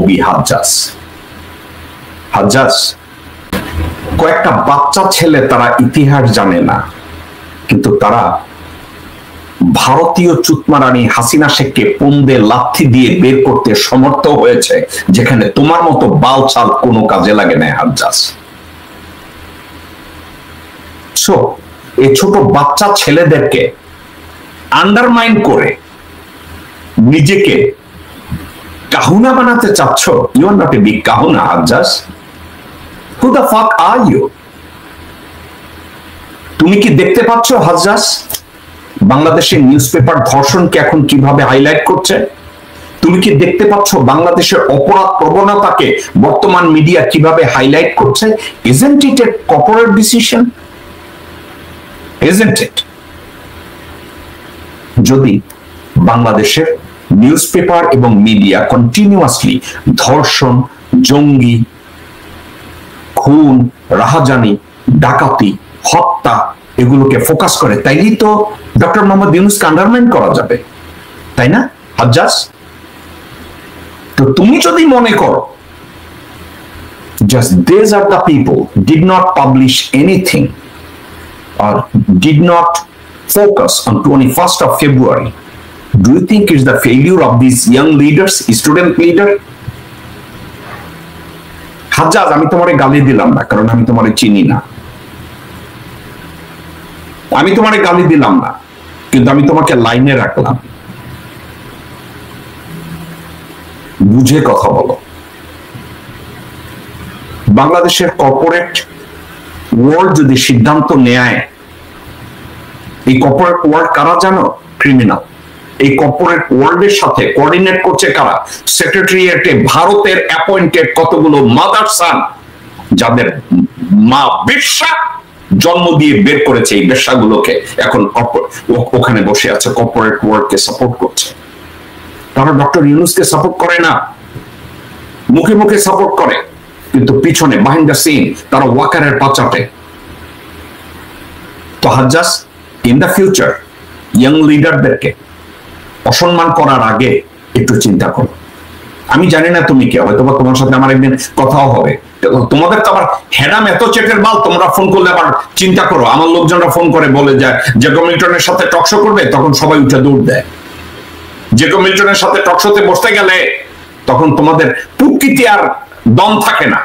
কবি হাজ্জাজ। হাজ্জাজ, কয়েকটা বাচ্চা ছেলে, তারা ইতিহাস জানে না, কিন্তু তারা ভারতীয় চুতমারানি হাসিনা শেখকে পন্দে লাথি দিয়ে বের করতে সমর্থ হয়েছে, যেখানে তোমার মতো বালছাল কোনো কাজে লাগে না হাজ্জাজ। সো এই ছোট বাচ্চা ছেলেদেরকে আন্ডারমাইন করে নিজেকে কাহুনা বানাতে চাচ্ছ। You are not a big kahuna Hajjaj. Who the fuck are you? তুমি কি দেখতে পাচ্ছ হাজ্জাজ, বাংলাদেশের নিউজ পেপার ধর্ষণকে এখন কিভাবে হাইলাইট করছে? তুমি কি দেখতে পাচ্ছ বাংলাদেশের অপরাধ প্রবণতাকে বর্তমান মিডিয়া কিভাবে হাইলাইট করছে? Isn't it A corporate decision? Isn't it? যদি বাংলাদেশের নিউজ পেপার এবং মিডিয়া কন্টিনিউয়াসলি ধর্ষণ, জঙ্গি, খুন, রাহাজানি, ডাকাতি, হত্যা এগুলোকে ফোকাস করে, তাইলেই তো ডক্টর মোহাম্মদ ইউনূসকে আন্ডারমাইন করা যাবে, তাই না হাজ্জাজ? তো তুমি যদি মনে করো just these are the people did not publish anything or did not focus on 21st of February, do you think it's the failure of these young leaders, student leader? Hajjaj, আমি তোমারে গালি দিলাম না, কারণ আমি তোমারে চিনি না। আমি তোমারে গালি দিলাম না, কিন্তু আমি তোমাকে লাইনে রাখলাম। বুঝে কথা বলো। বাংলাদেশের কর্পোরেট ওয়ার্ল্ড যদি সিদ্ধান্ত নেয়, এই কর্পোরেট ওয়ার্ল্ড কারা জানো? ক্রিমিনাল। এই কর্পোরেট ওয়ার্ল্ডের সাথে কোঅর্ডিনেট করছে কারা? সেক্রেটারিয়েটে ভারতের অ্যাপয়েন্টেড কতগুলো মাদার সান, যাদের মা বেশ্যা জন্ম দিয়ে বের করেছে এই বেশ্যাগুলোকে, এখন ওখানে বসে আছে, কর্পোরেট ওয়ার্ল্ডকে সাপোর্ট করছে। তারা ডক্টর ইউনূসকে সাপোর্ট করে না, মুখে মুখে সাপোর্ট করে, কিন্তু পিছনে বিহাইন্ড দ্য সিন তারা ওয়াকারের পাচাটে। তো Hajjaj, in the future young লিডারদেরকে অসম্মান করার আগে একটু চিন্তা করো। আমি জানি না তুমি কে, হয়তো বা তোমার সাথে আমার একদিন কথাও হবে। তোমাদের তো আবার হেডাম এত চেটের বাল, তোমরা ফোন করলে আবার চিন্তা করো। আমার লোকজনরা ফোন করে বলে যায় জ্যাকব মিল্টনের সাথে টকশো করবে, তখন সবাই উঠে দৌড় দেয়। জ্যাকব মিল্টনের সাথে টকশোতে বসতে গেলে তখন তোমাদের প্রকৃতি আর দম থাকে না।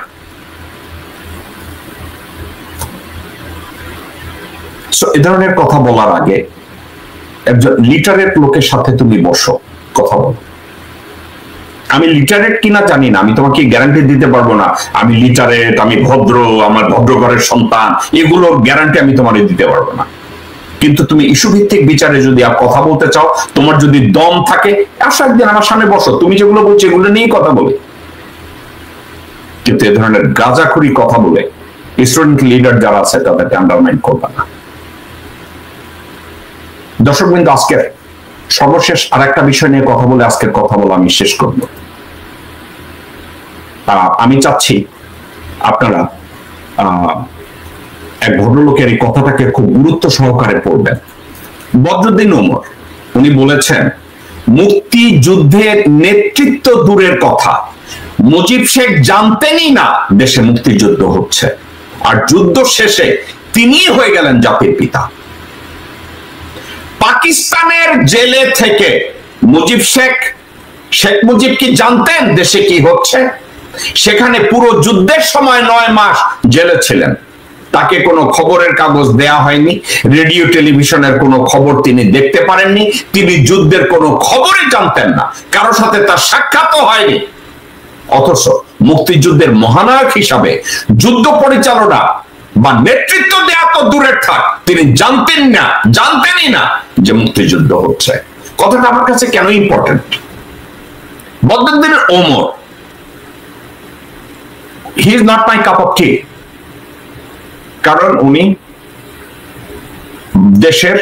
এ ধরনের কথা বলার আগে একজন লিটারেট লোকের সাথে তুমি বসো, কথা বলো। আমি লিটারেট কিনা জানি না, আমি তোমাকে গ্যারান্টি দিতে পারবো না আমি লিটারেট, আমি ভদ্র, আমার ভদ্র ঘরের সন্তান, এগুলোর গ্যারান্টি আমি তোমার দিতে পারবো না। কিন্তু তুমি ইস্যু ভিত্তিক বিচারে যদি কথা বলতে চাও, তোমার যদি দম থাকে, আসো একদিন আমার সামনে বসো, তুমি যেগুলো বলছো এগুলো নিয়েই কথা বলে। কিন্তু এ ধরনের গাঁজাখুরি কথা বলে স্টুডেন্ট লিডার যারা আছে তাদেরকে আন্ডারমাইন করবে না। দর্শক বিন্দু, আজকের সর্বশেষ আর একটা বিষয় নিয়ে কথা বলে আজকের কথা বলে আমি শেষ করব। আমি চাচ্ছি আপনারা এক ভদ্রলোকের এই কথাটাকে খুব গুরুত্ব সহকারে পড়বেন। বদরুদ্দিন ওমর, উনি বলেছেন মুক্তিযুদ্ধের নেতৃত্ব দূরের কথা, মুজিব শেখ জানতেনই না দেশে মুক্তিযুদ্ধ হচ্ছে, আর যুদ্ধ শেষে তিনি হয়ে গেলেন জাতির পিতা। পাকিস্তানের জেলে থেকে শেখ মুজিব কি জানতেন দেশে কি হচ্ছে? সেখানে পুরো যুদ্ধের সময় 9 মাস জেলে ছিলেন, তাকে কোনো খবরের কাগজ দেয়া হয়নি, রেডিও টেলিভিশনের কোনো খবর তিনি দেখতে পারেননি, তিনি যুদ্ধের কোনো খবরই জানতেন না, কারোর সাথে তার সাক্ষাৎও হয়নি। অথচ মুক্তিযুদ্ধের মহানায়ক হিসাবে যুদ্ধ পরিচালনা বা নেতৃত্ব দেয়া তো দূরের থাক, তিনি জানতেনই না যে মুক্তিযুদ্ধ হচ্ছে। কথাটা আমার কাছে কেন important? Badruddin Umar, he is not my cup of tea, কারণ উনি দেশের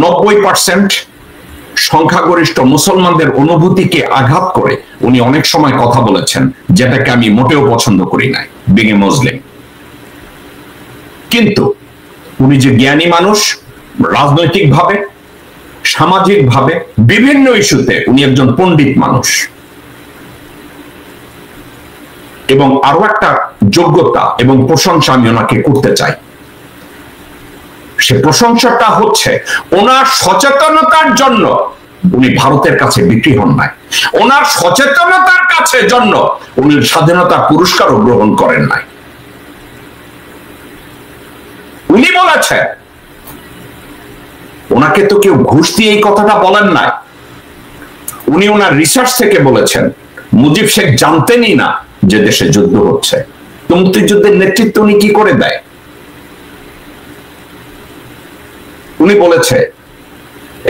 90% সংখ্যাগরিষ্ঠ মুসলমানদের অনুভূতিকে আঘাত করে উনি অনেক সময় কথা বলেছেন, যেটাকে আমি মোটেও পছন্দ করি না, বিং এ মুসলিম। কিন্তু উনি যে জ্ঞানী মানুষ, রাজনৈতিকভাবে, সামাজিকভাবে, বিভিন্ন ইস্যুতে উনি একজন পণ্ডিত মানুষ। এবং আরো একটা যোগ্যতা এবং প্রশংসা আমি ওনাকে করতে চাই। সে প্রশংসাটা হচ্ছে ওনার সচেতনতার জন্য উনি ভারতের কাছে বিক্রি হন নাই। ওনার সচেতনতার কাছে জন্য উনি স্বাধীনতা পুরস্কারও গ্রহণ করেন নাই। উনি বলেছেন, ওনাকে তো কেউ ঘুষ দিয়ে এই কথাটা বলেন নাই, উনি ওনার রিসার্চ থেকে বলেছেন মুজিব শেখ জানতেনই না যে দেশে যুদ্ধ হচ্ছে। তো মুক্তিযুদ্ধের নেতৃত্ব উনি কি করে দেয়? উনি বলেছে,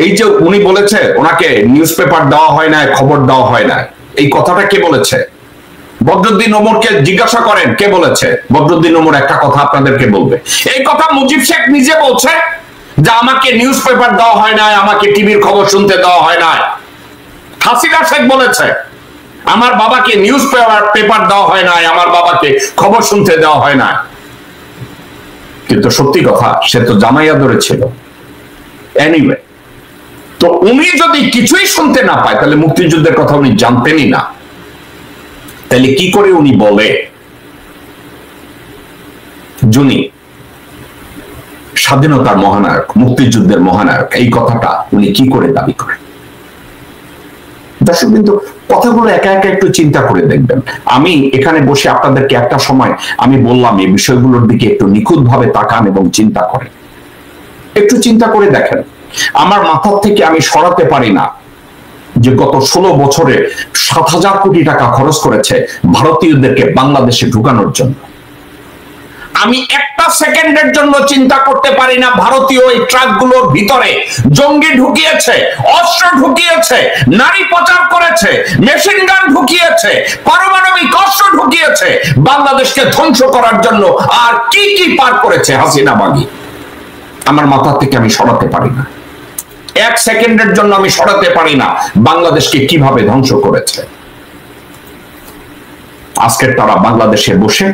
এই যে উনি বলেছে ওনাকে নিউজ পেপার দেওয়া হয় না, খবর দেওয়া হয় না, এই কথাটা কে বলেছে? বদরুদ্দিন ওমরকে জিজ্ঞাসা করেন কে বলেছে। বদরুদ্দিন ওমর একটা কথা আপনাদেরকে বলবে, এই কথা মুজিব শেখ নিজে বলছে যে আমাকে নিউজ পেপার দেওয়া হয় না, আমাকে টিভির খবর শুনতে দেওয়া হয় না। হাসিনা শেখ বলেছে আমার বাবাকে নিউজ পেপার দেওয়া হয় না, আমার বাবাকে খবর শুনতে দেওয়া হয় না। কিন্তু সত্যি কথা, সে তো জামাই আদরে ছিল। এনিওয়ে, তো উনি যদি কিছুই শুনতে না পায় তাহলে মুক্তিযুদ্ধের কথা উনি জানতেনই না। তাহলে কি করে উনি বলে যিনি স্বাধীনতার মহানায়ক, মুক্তিযুদ্ধের মহানায়ক, এই কথাটা উনি কি করে দাবি করেন? দর্শক কিন্তু কথাগুলো একা একা একটু চিন্তা করে দেখবেন। আমি এখানে বসে আপনাদেরকে একটা সময় আমি বললাম এই বিষয়গুলোর দিকে একটু নিখুঁত ভাবে তাকান এবং চিন্তা করেন। একটু চিন্তা করে দেখেন, আমার মাথার থেকে আমি সরাতে পারি না যে গত 16 বছরে 7,000 কোটি টাকা খরচ করেছে ভারতীয়দেরকে বাংলাদেশে ঢুকানোর জন্য। আমি একটা সেকেন্ডের জন্য চিন্তা করতে পারি না ভারতীয় এই ট্রাকগুলোর ভিতরে জঙ্গি ঢুকিয়েছে, অস্ত্র ঢুকিয়েছে, নারী পাচার করেছে, মেশিন গান ঢুকিয়েছে, পারমাণবিক অস্ত্র ঢুকিয়েছে বাংলাদেশকে ধ্বংস করার জন্য। আর কি কি পার করেছে হাসিনা বাগী, আমার মাথা থেকে আমি সরাতে পারি না। এক সেকেন্ডের জন্য আমি সরাতে পারি না বাংলাদেশকে কিভাবে ধ্বংস করেছে। আজকে তারা বাংলাদেশে বসে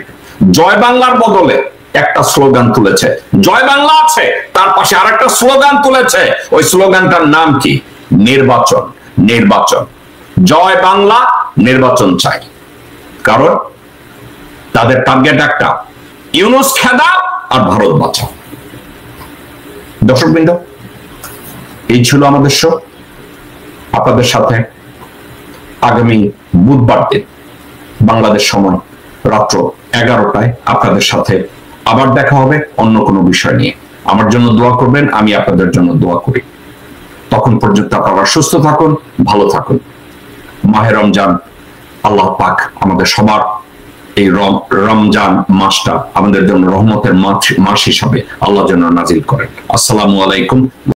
জয় বাংলার বদলে একটা স্লোগান তুলেছে, জয় বাংলা আছে, তার পাশে আরেকটা স্লোগান তুলেছে। ওই স্লোগানটার নাম কি? নির্বাচন। নির্বাচন, জয় বাংলা, নির্বাচন চাই। কারণ তাদের টার্গেট একটা, ইউনূস খেদা আর ভারত বাঁচাও। দর্শকবৃন্দ, এই ছিল আমাদের শো। আপনাদের সাথে আগামী বুধবার দিন বাংলাদেশ সময় রাত্র 11টায় আপনাদের সাথে আবার দেখা হবে অন্য কোনো বিষয় নিয়ে। আমার জন্য দোয়া করবেন, আমি আপনাদের জন্য দোয়া করি। তখন পর্যন্ত আপনারা সুস্থ থাকুন, ভালো থাকুন। মাহে রমজান, আল্লাহ পাক আমাদের সবার এই রমজান মাসটা আমাদের জন্য রহমতের মাস হিসাবে আল্লাহ যেন নাজিল করেন। আসসালামু আলাইকুম।